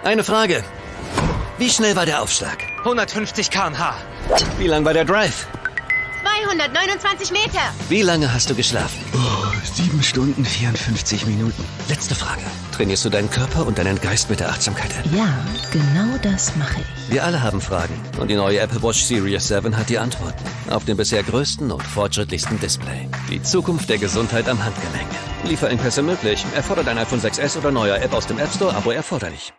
Eine Frage. Wie schnell war der Aufschlag? 150 km/h. Wie lang war der Drive? 229 Meter. Wie lange hast du geschlafen? 7 Stunden, 54 Minuten. Letzte Frage. Trainierst du deinen Körper und deinen Geist mit der Achtsamkeit? Ja, genau das mache ich. Wir alle haben Fragen und die neue Apple Watch Series 7 hat die Antworten. Auf dem bisher größten und fortschrittlichsten Display. Die Zukunft der Gesundheit am Handgelenk. Lieferengpässe möglich. Erfordert ein iPhone 6s oder neuer App aus dem App Store, Abo erforderlich.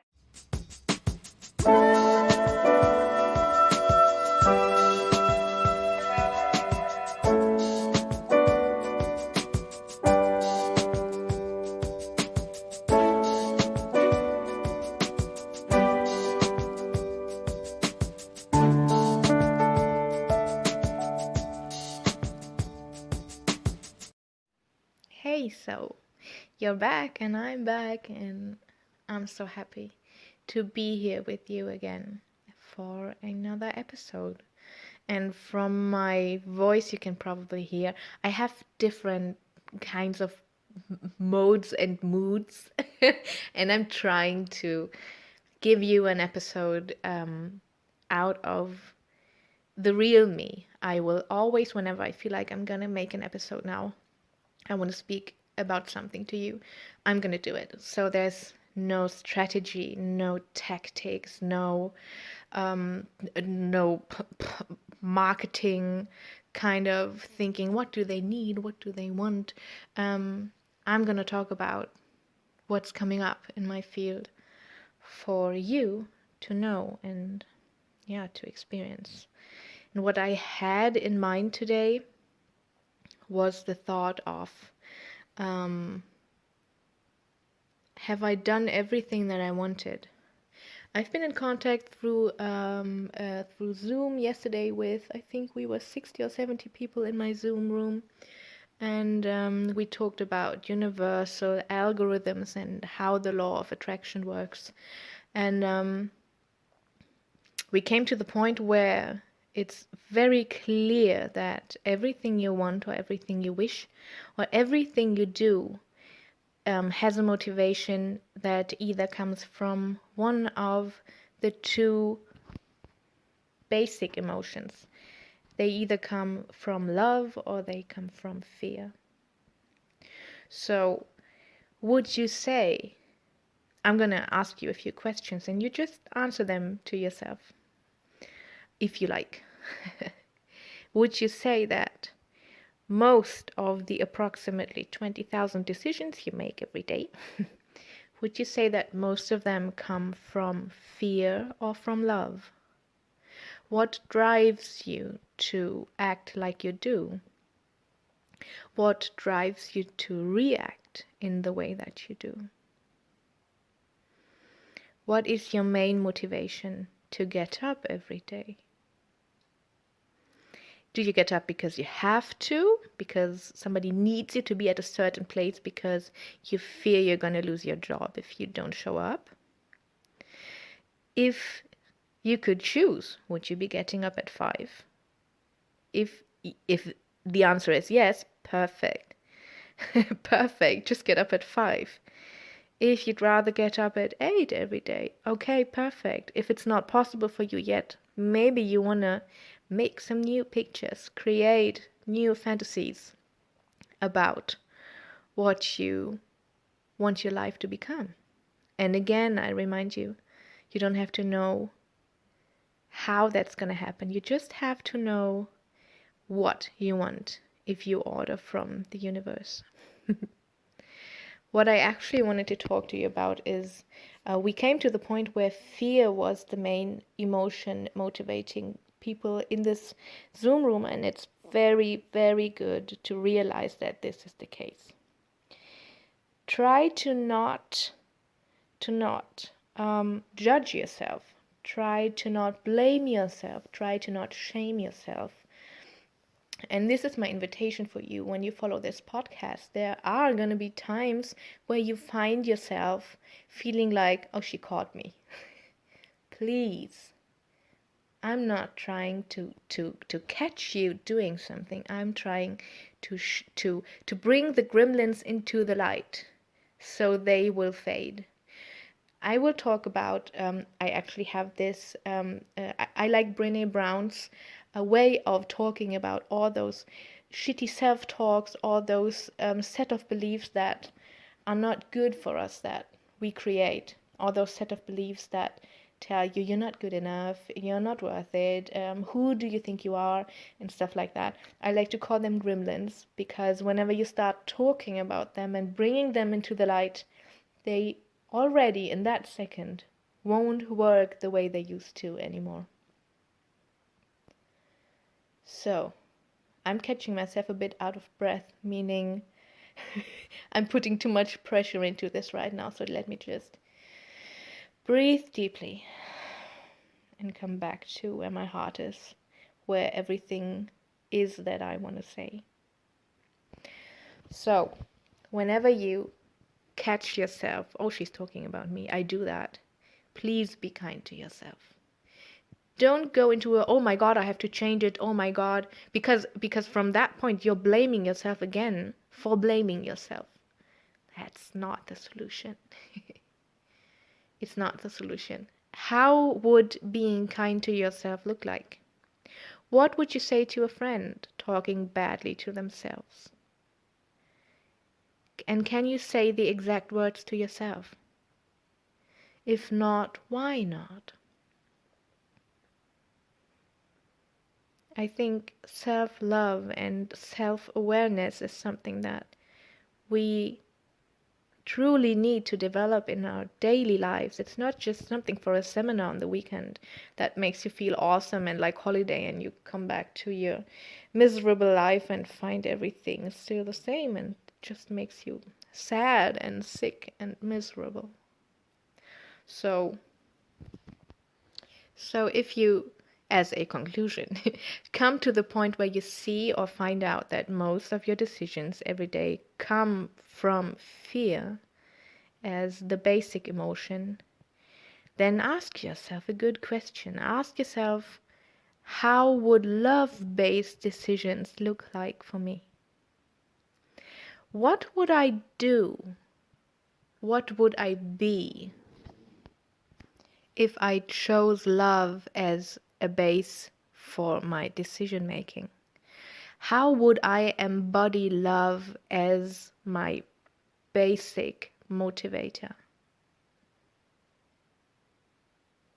Hey, so you're back and I'm so happy to be here with you again for another episode. And from my voice you can probably hear I have different kinds of modes and moods and I'm trying to give you an episode out of the real me. I will always, whenever I feel like I'm gonna make an episode now, I want to speak about something to you, I'm going to do it. So there's no strategy, no tactics, no marketing kind of thinking, what do they need, what do they want. I'm going to talk about what's coming up in my field for you to know and to experience. And what I had in mind today was the thought of, have I done everything that I wanted? I've been in contact through Zoom yesterday with, I think we were 60 or 70 people in my Zoom room, and we talked about universal algorithms and how the law of attraction works, and we came to the point where it's very clear that everything you want or everything you wish or everything you do has a motivation that either comes from one of the two basic emotions. They either come from love or they come from fear. So would you say, I'm going to ask you a few questions and you just answer them to yourself, if you like. Would you say that most of the approximately 20,000 decisions you make every day, would you say that most of them come from fear or from love? What drives you to act like you do? What drives you to react in the way that you do? What is your main motivation to get up every day? Do you get up because you have to, because somebody needs you to be at a certain place, because you fear you're going to lose your job if you don't show up? If you could choose, would you be getting up at 5? If the answer is yes, perfect. Perfect, just get up at 5. If you'd rather get up at 8 every day, okay, perfect. If it's not possible for you yet, maybe you want to make some new pictures, create new fantasies about what you want your life to become. And again, I remind you, you don't have to know how that's going to happen. You just have to know what you want if you order from the universe. What I actually wanted to talk to you about is we came to the point where fear was the main emotion motivating people in this Zoom room, and it's very, very good to realize that this is the case. Try to not judge yourself. Try to not blame yourself. Try to not shame yourself. And this is my invitation for you. When you follow this podcast, there are going to be times where you find yourself feeling like, oh, she caught me. Please. I'm not trying to catch you doing something. I'm trying to bring the gremlins into the light so they will fade. I will talk about, I actually have this, I like Brene Brown's way of talking about all those shitty self-talks, all those set of beliefs that are not good for us that we create, all those set of beliefs that tell you you're not good enough, you're not worth it, who do you think you are, and stuff like that. I like to call them gremlins, because whenever you start talking about them and bringing them into the light, they already in that second won't work the way they used to anymore. So, I'm catching myself a bit out of breath, meaning I'm putting too much pressure into this right now, so let me just breathe deeply and come back to where my heart is, where everything is that I want to say. So, whenever you catch yourself, oh, she's talking about me, I do that. Please be kind to yourself. Don't go into a, oh my God, I have to change it, oh my God, because from that point you're blaming yourself again for blaming yourself. That's not the solution. It's not the solution. How would being kind to yourself look like? What would you say to a friend talking badly to themselves? And can you say the exact words to yourself? If not, why not? I think self-love and self-awareness is something that we truly need to develop in our daily lives. It's not just something for a seminar on the weekend that makes you feel awesome and like holiday, and you come back to your miserable life and find everything still the same and just makes you sad and sick and miserable. So if you, as a conclusion, come to the point where you see or find out that most of your decisions every day come from fear as the basic emotion, then ask yourself a good question. Ask yourself, how would love-based decisions look like for me? What would I do? What would I be if I chose love as a base for my decision making? How would I embody love as my basic motivator?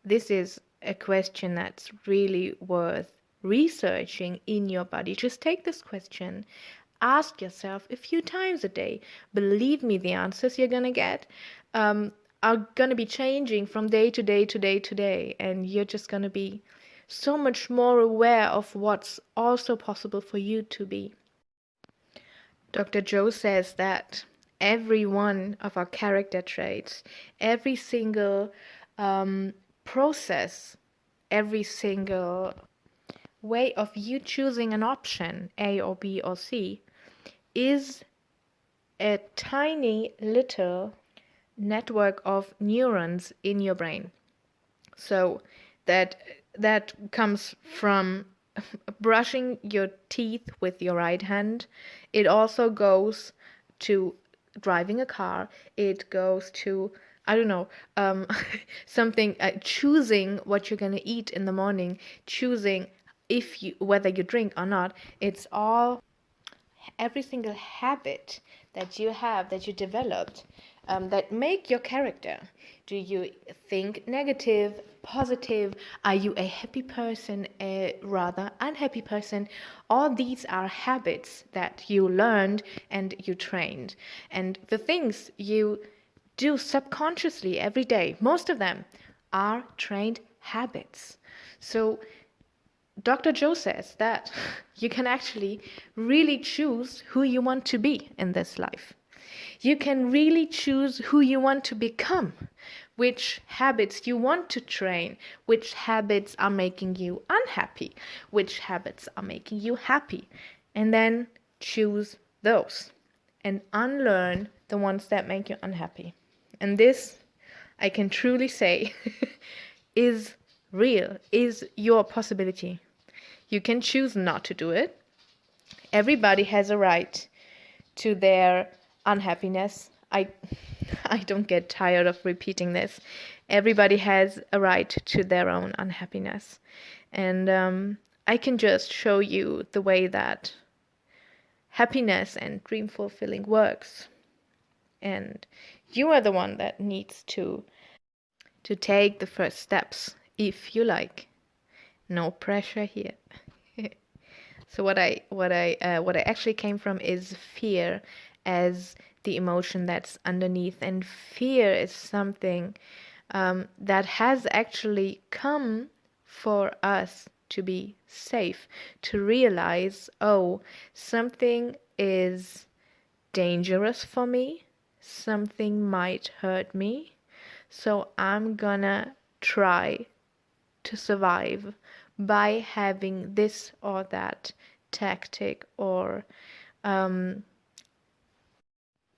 This is a question that's really worth researching in your body. Just take this question, ask yourself a few times a day. Believe me, the answers you're gonna get are gonna be changing from day to day to day to day, and you're just gonna be so much more aware of what's also possible for you to be. Dr. Joe says that every one of our character traits, every single process, every single way of you choosing an option, A or B or C, is a tiny little network of neurons in your brain. So that comes from brushing your teeth with your right hand. It also goes to driving a car. It goes to, I don't know, something, choosing what you're gonna eat in the morning, choosing whether you drink or not. It's all, every single habit that you have, that you developed, that make your character. Do you think negative, positive? Are you a happy person, a rather unhappy person? All these are habits that you learned and you trained. And the things you do subconsciously every day, most of them are trained habits. So Dr. Joe says that you can actually really choose who you want to be in this life. You can really choose who you want to become, which habits you want to train, which habits are making you unhappy, which habits are making you happy, and then choose those and unlearn the ones that make you unhappy. And this, I can truly say, is real, is your possibility. You can choose not to do it. Everybody has a right to their unhappiness. I don't get tired of repeating this. Everybody has a right to their own unhappiness. And I can just show you the way that happiness and dream fulfilling works. And you are the one that needs to take the first steps, if you like. No pressure here. So what I actually came from is fear as the emotion that's underneath, and fear is something that has actually come for us to be safe, to realize, oh, something is dangerous for me, something might hurt me, so I'm gonna try to survive by having this or that tactic or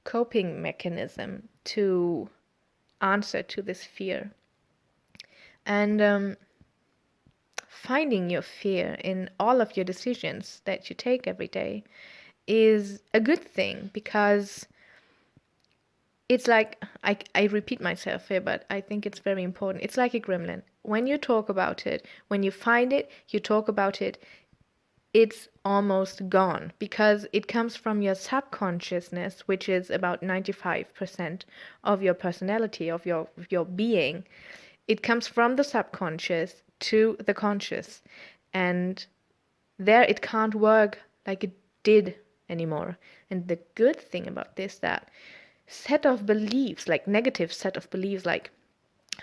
coping mechanism to answer to this fear. And finding your fear in all of your decisions that you take every day is a good thing, because it's like, I repeat myself here, but I think it's very important. It's like a gremlin. When you talk about it, when you find it, you talk about it, it's almost gone, because it comes from your subconsciousness, which is about 95% of your personality, of your being. It comes from the subconscious to the conscious, and there it can't work like it did anymore. And the good thing about this, that set of beliefs, like negative set of beliefs, like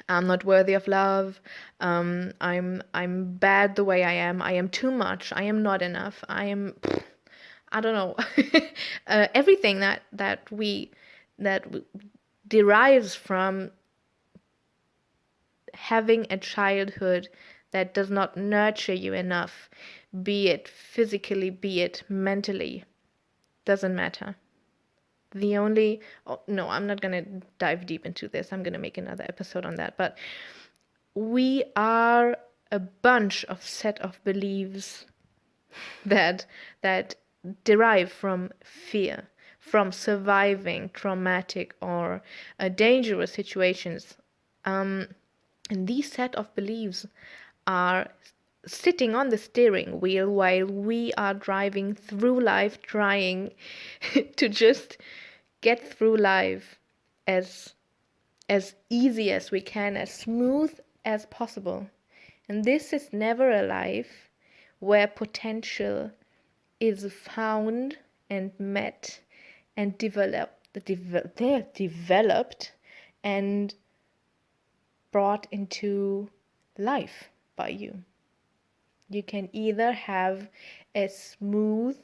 I'm not worthy of love, I'm bad the way I am too much, I am not enough, I don't know, everything that derives from having a childhood that does not nurture you enough, be it physically, be it mentally, doesn't matter. No, I'm not going to dive deep into this. I'm going to make another episode on that. But we are a bunch of set of beliefs that derive from fear, from surviving traumatic or dangerous situations. And these set of beliefs are sitting on the steering wheel while we are driving through life, trying to just get through life as easy as we can, as smooth as possible. And this is never a life where potential is found and met and developed and brought into life by you. You can either have a smooth,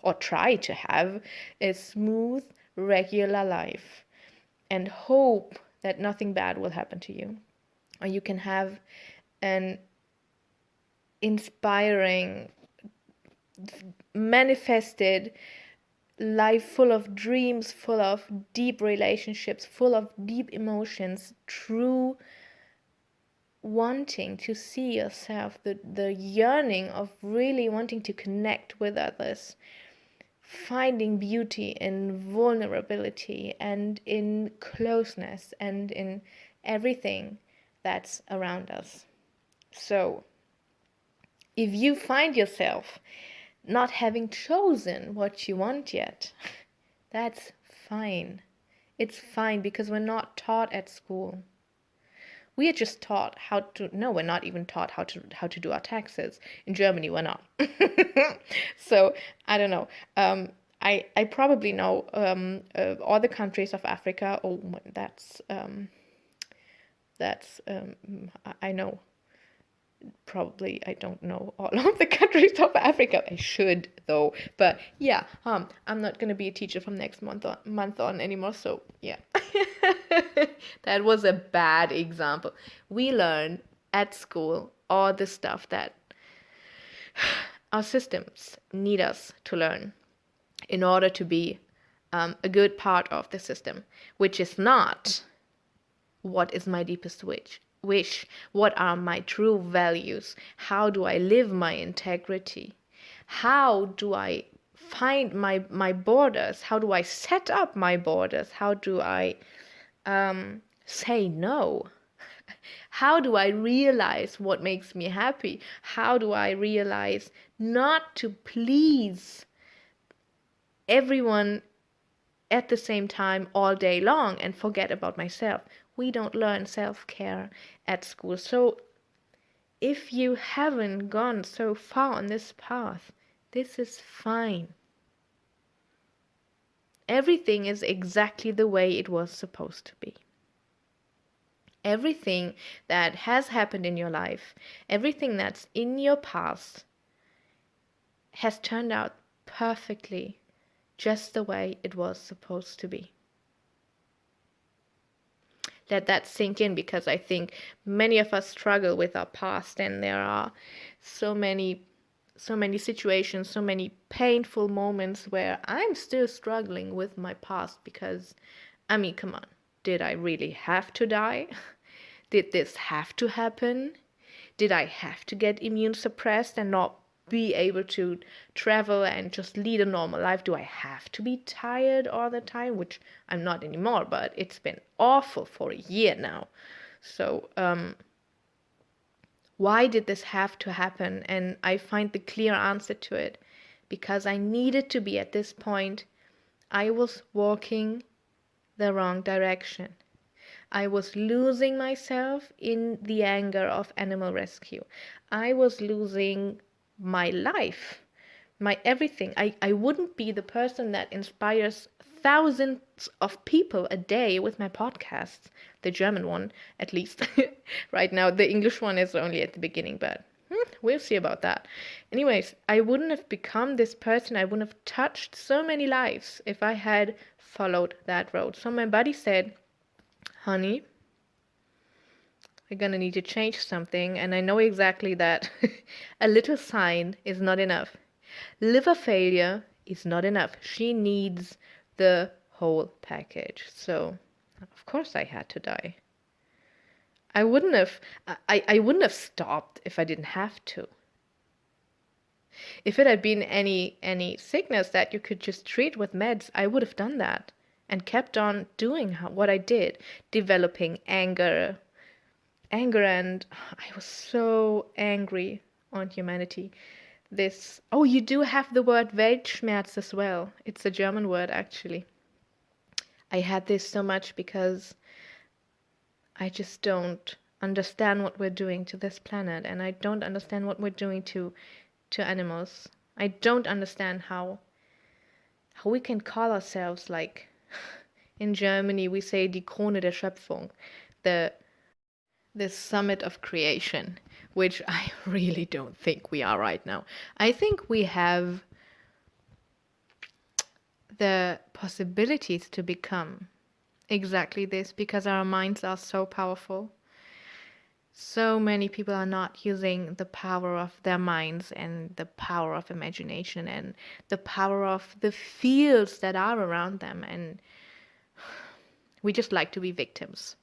or try to have a smooth, regular life and hope that nothing bad will happen to you. Or you can have an inspiring, manifested life full of dreams, full of deep relationships, full of deep emotions, true wanting to see yourself, the yearning of really wanting to connect with others, finding beauty in vulnerability and in closeness and in everything that's around us. So, if you find yourself not having chosen what you want yet, that's fine. It's fine, because we're not taught at school. We are just taught we're not even taught how to do our taxes. In Germany, we're not. So, I don't know. I probably know all the countries of Africa. Oh, I know. Probably I don't know all of the countries of Africa. I should, though. But yeah, I'm not gonna be a teacher from next month on anymore. So yeah, that was a bad example. We learn at school all the stuff that our systems need us to learn in order to be a good part of the system, which is not what is my deepest wish. What are my true values? How do I live my integrity? How do I find my borders? How do I set up my borders? How do I say no? How do I realize what makes me happy? How do I realize not to please everyone at the same time all day long and forget about myself? We don't learn self-care at school. So if you haven't gone so far on this path, this is fine. Everything is exactly the way it was supposed to be. Everything that has happened in your life, everything that's in your past, has turned out perfectly, just the way it was supposed to be. Let that sink in, because I think many of us struggle with our past, and there are so many situations, so many painful moments where I'm still struggling with my past, because, I mean, come on, did I really have to die? Did this have to happen? Did I have to get immune suppressed and not be able to travel and just lead a normal life? Do I have to be tired all the time? Which I'm not anymore, but it's been awful for a year now. So, why did this have to happen? And I find the clear answer to it. Because I needed to be at this point. I was walking the wrong direction. I was losing myself in the anger of animal rescue. I was losing my life, my everything. I wouldn't be the person that inspires thousands of people a day with my podcasts, the German one at least. Right now, the English one is only at the beginning, but we'll see about that. Anyways, I wouldn't have become this person. I wouldn't have touched so many lives if I had followed that road. So my buddy said, honey, we're gonna need to change something, and I know exactly that a little sign is not enough. Liver failure is not enough. She needs the whole package. So, of course I had to die. I wouldn't have stopped if I didn't have to. If it had been any sickness that you could just treat with meds, I would have done that and kept on doing what I did, developing anger, and I was so angry on humanity. You do have the word Weltschmerz as well. It's a German word, actually. I had this so much because I just don't understand what we're doing to this planet, and I don't understand what we're doing to animals. I don't understand how we can call ourselves, like, in Germany we say die Krone der Schöpfung, the summit of creation, which I really don't think we are right now. I think we have the possibilities to become exactly this, because our minds are so powerful. So many people are not using the power of their minds and the power of imagination and the power of the fields that are around them, and we just like to be victims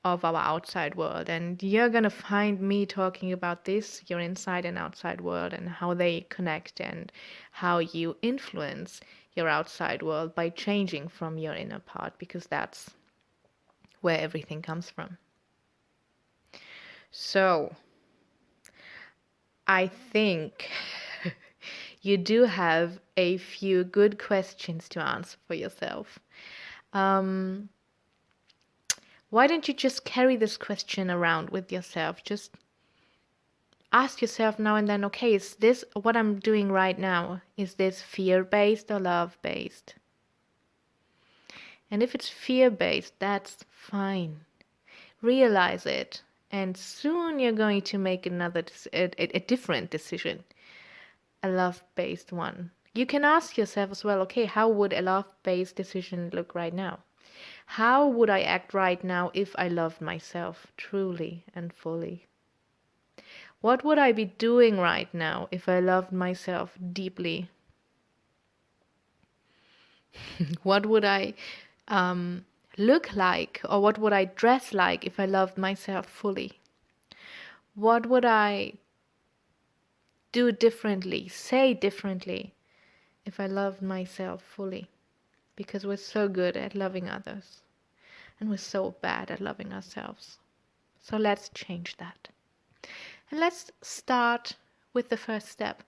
of our outside world. And you're gonna find me talking about this, your inside and outside world, and how they connect, and how you influence your outside world by changing from your inner part, because that's where everything comes from. So I think you do have a few good questions to answer for yourself. Why don't you just carry this question around with yourself? Just ask yourself now and then, okay, is this what I'm doing right now? Is this fear-based or love-based? And if it's fear-based, that's fine. Realize it, and soon you're going to make a different decision, a love-based one. You can ask yourself as well, okay, how would a love-based decision look right now? How would I act right now if I loved myself truly and fully? What would I be doing right now if I loved myself deeply? What would I look like, or what would I dress like if I loved myself fully? What would I do differently, say differently if I loved myself fully? Because we're so good at loving others. And we're so bad at loving ourselves. So let's change that. And let's start with the first step,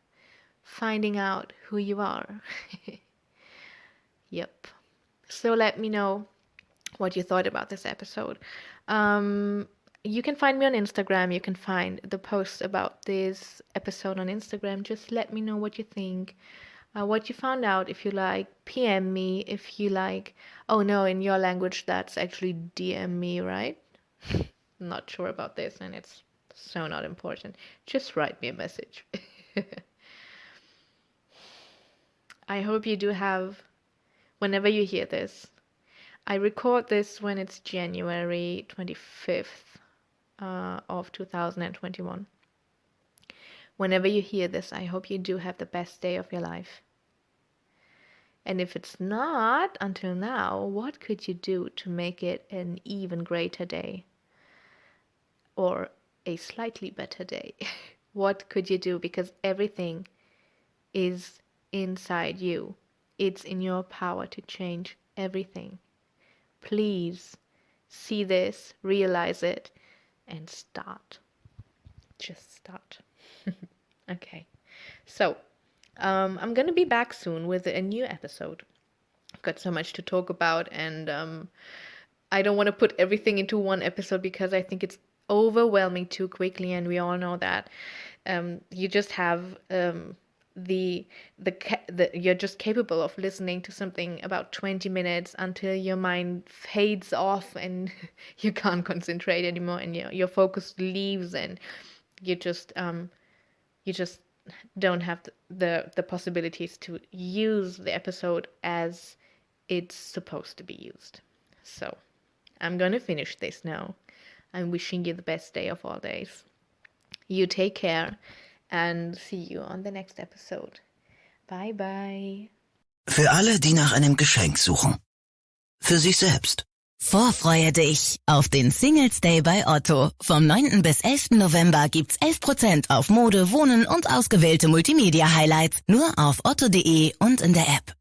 finding out who you are. Yep. So let me know what you thought about this episode. You can find me on Instagram. You can find the post about this episode on Instagram. Just let me know what you think, what you found out. If you like, PM me. If you like, oh no, in your language that's actually DM me, right? Not sure about this, and it's so not important. Just write me a message. I hope you do have, whenever you hear this, I record this when it's January 25th of 2021. Whenever you hear this, I hope you do have the best day of your life. And if it's not until now, what could you do to make it an even greater day? Or a slightly better day? What could you do? Because everything is inside you. It's in your power to change everything. Please see this, realize it, and start. Just start. Okay. So, I'm going to be back soon with a new episode. I've got so much to talk about, and I don't want to put everything into one episode because I think it's overwhelming too quickly, and we all know that. You just have you're just capable of listening to something about 20 minutes until your mind fades off and you can't concentrate anymore, and your focus leaves, and you just don't have the possibilities to use the episode as it's supposed to be used. So I'm gonna finish this now. I'm wishing you the best day of all days. You take care and see you on the next episode. Bye bye. Für alle, die nach einem Geschenk suchen. Für sich selbst. Vorfreue dich auf den Singles Day bei Otto. Vom 9. bis 11. November gibt's 11% auf Mode, Wohnen und ausgewählte Multimedia-Highlights. Nur auf otto.de und in der App.